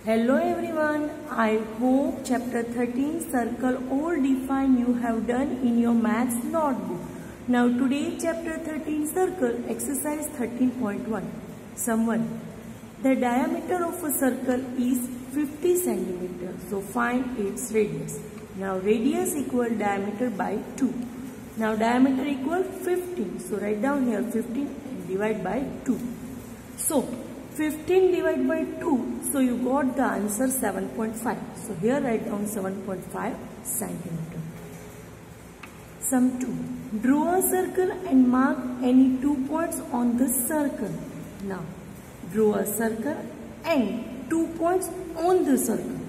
Hello everyone, I hope chapter 13 circle or define you have done in your maths notebook. Now today chapter 13 circle exercise 13.1. Sum 1. The diameter of a circle is 50 centimeters. So find its radius. Now radius equal diameter by 2. Now diameter equal 15. So write down here 15 and divide by 2. So 15 divided by 2, so you got the answer 7.5. So here write down 7.5 centimeter. Sum 2. Draw a circle and mark any 2 points on the circle. Now draw a circle and 2 points on the circle.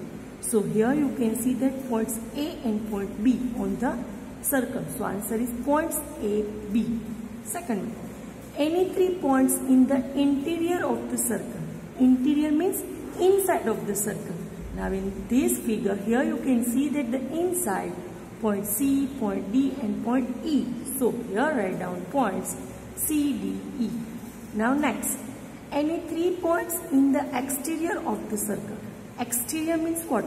So here you can see that points A and point B on the circle. So answer is points A, B. Second, any 3 points in the interior of the circle. Interior means inside of the circle. Now in this figure here you can see that the inside point C, point D and point E. So here write down points C, D, E. Now next, any 3 points in the exterior of the circle. Exterior means what?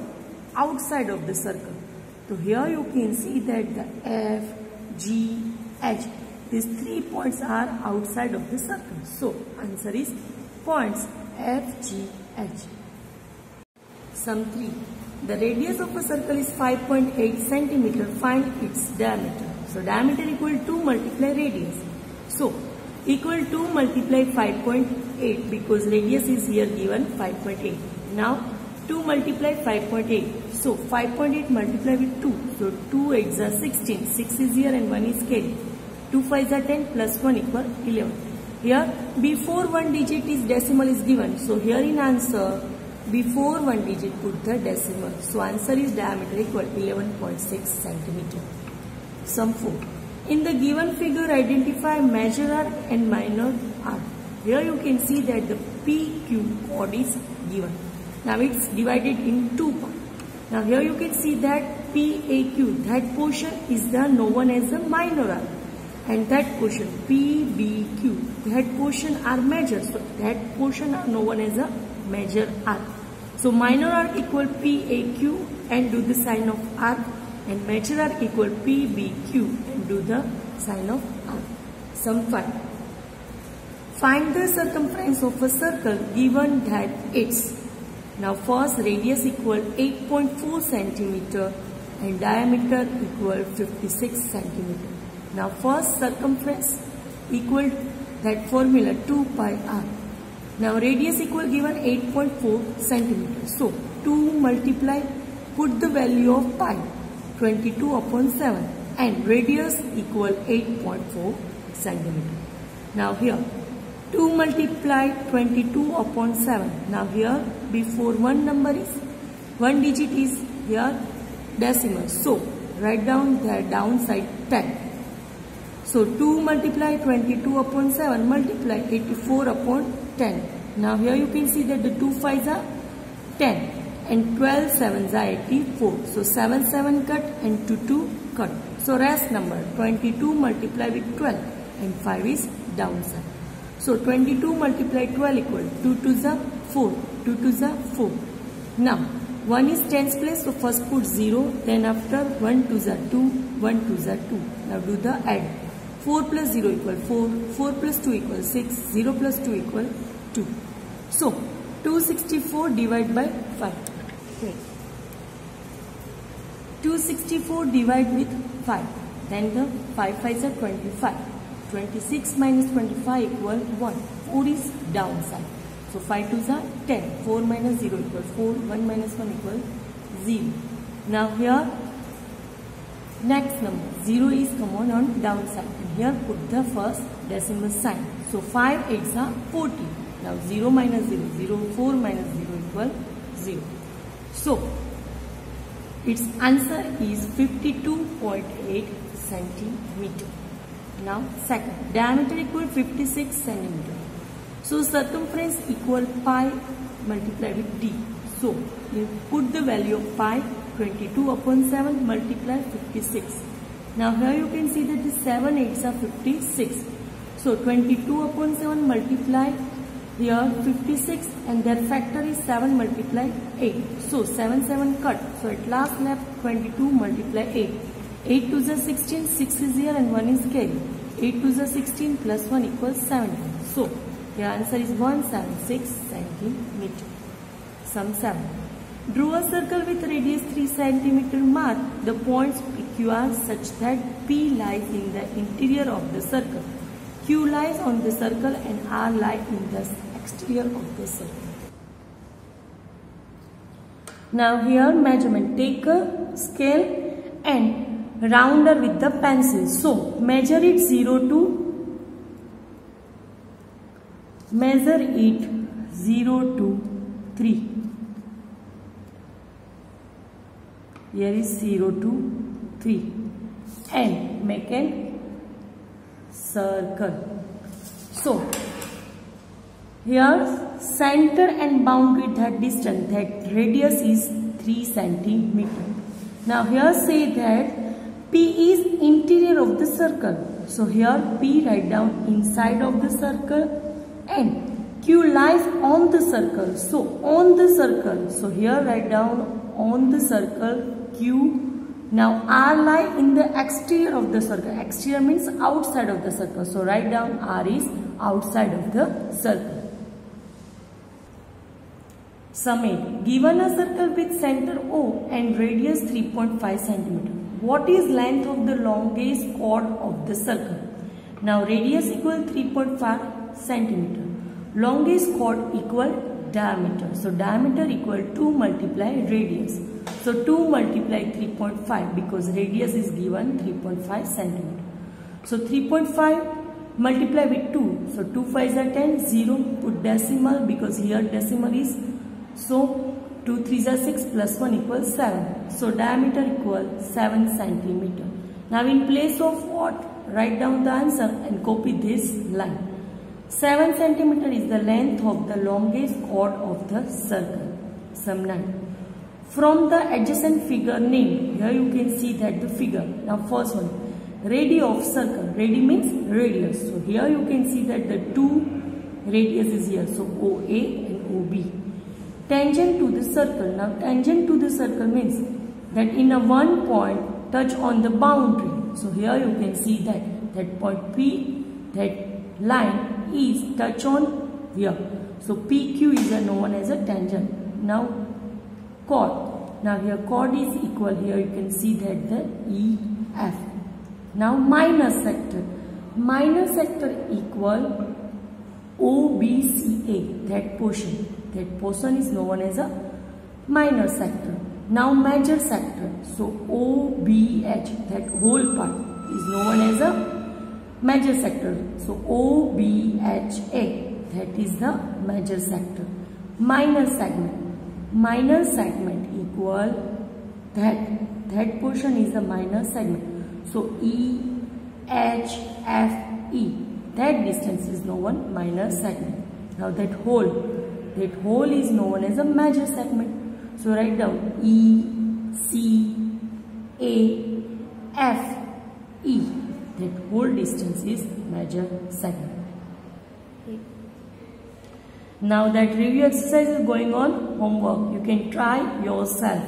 Outside of the circle. So here you can see that the F, G, H. These 3 points are outside of the circle. So answer is points F, G, H. Sum 3. The radius of a circle is 5.8 centimeter. Find its diameter. So diameter equal to multiply radius. So equal to multiply 5.8 because radius is here given 5.8. Now 2 multiply 5.8. So 5.8 multiply with 2. So 2 8s are 16. 6 is here and 1 is carried. 2 5s are 10 plus 1 equal 11. Here before one digit is decimal is given. So here in answer before one digit put the decimal. So answer is diameter equal 11.6 centimeter. Sum 4. In the given figure identify major arc and minor arc. Here you can see that the PQ chord is given. Now it's divided in 2 parts. Now here you can see that PAQ, that portion is the known as the minor arc. And that portion PBQ, that portion are major. So that portion are known as a major arc. So minor arc equal PAQ and do the sign of arc, and major arc equal PBQ and do the sign of arc. Sum 5. Find the circumference of a circle given that it's. Now first radius equal 8.4 centimeter and diameter equal 56 centimeter. Now first circumference equal that formula 2 pi r. Now radius equal given 8.4 centimeter. So 2 multiply, put the value of pi 22 upon 7 and radius equal 8.4 centimeter. Now here 2 multiply 22 upon 7. Now here before one number is, one digit is here decimal. So write down the downside 10. So 2 multiply 22 upon 7 multiply 84 upon 10. Now here you can see that the 2 5s are 10 and 12 7s are 84. So 7 7 cut and 2 2 cut. So rest number 22 multiply with 12 and 5 is downside. So 22 multiply 12 equal 2 2s are 4, 2 2s are 4. Now 1 is 10's place, so first put 0, then after 1 2s are 2, 1 2s are 2. Now do the add. 4 plus 0 equal 4, 4 plus 2 equal 6, 0 plus 2 equal 2. So 264 divided by 5. Okay. 264 divide with 5. Then the 5 5s are 25. 26 minus 25 equal 1. 4 is downside. So 5 2s are 10. 4 minus 0 equal 4. 1 minus 1 equal 0. Now here next number 0 is common on downside. And here put the first decimal sign. So 5 8s are 40. Now 0 minus 0, 0, 4 minus 0 equal 0. So its answer is 52.8 centimeter. Now second, diameter equal 56 centimeter. So circumference equal pi multiplied with d. So you put the value of pi 22 upon 7 multiply 56. Now here you can see that the 7 8s are 56. So 22 upon 7 multiply Here 56 and their factor is 7 multiplied 8. So 7 cut. So at last left 22 multiply 8. 8 to the 16, 6 is here and 1 is carry. 8 to the 16 plus 1 equals 17. So the answer is 176 centimeter. Sum 7. Draw a circle with radius 3 centimeter. Mark the points PQ are such that P lies in the interior of the circle, Q lies on the circle and R lies in the exterior of the circle. Now here measurement. Take a scale and rounder with the pencil. So measure it 0 to 3. Here is 0 to 3 and make a circle. So here center and boundary, that distance, that radius is 3 centimeter. Now here say that P is interior of the circle. So here P write down inside of the circle and Q lies on the circle. So on the circle. So here write down on the circle Q. Now R lie in the exterior of the circle. Exterior means outside of the circle. So write down R is outside of the circle. Sum 8. Given a circle with center O and radius 3.5 centimeter. What is length of the longest chord of the circle? Now radius equal 3.5 centimeter. Longest chord equal diameter. So diameter equal 2 multiply radius. So 2 multiply 3.5 because radius is given 3.5 centimeter. So 3.5 multiply with 2. So 2 5s are 10. 0 put decimal because here decimal is. So 2 3s are 6 plus 1 equals 7. So diameter equal 7 centimeter. Now in place of what? Write down the answer and copy this line. 7 centimeter is the length of the longest chord of the circle. Sum 9. From the adjacent figure named, here you can see that the figure. Now first one, radii of circle. Radii means radius. So here you can see that the two radius is here. So OA and OB. Tangent to the circle. Now tangent to the circle means that in a one point touch on the boundary. So here you can see that point P, that line is touch on here. So PQ is known as a tangent. Now chord. Now here chord is equal. Here you can see that the EF. Now minor sector. Minor sector equal OBCA. That portion. That portion is known as a minor sector. Now major sector. So OBH. That whole part is known as a major sector. So OBHA. That is the major sector. Minor segment. Minor segment equal that portion is the minor segment. So EHFE, that distance is known minor segment. Now that whole is known as a major segment. So write down ECAFE, that whole distance is major segment. Now that review exercise is going on, homework, you can try yourself.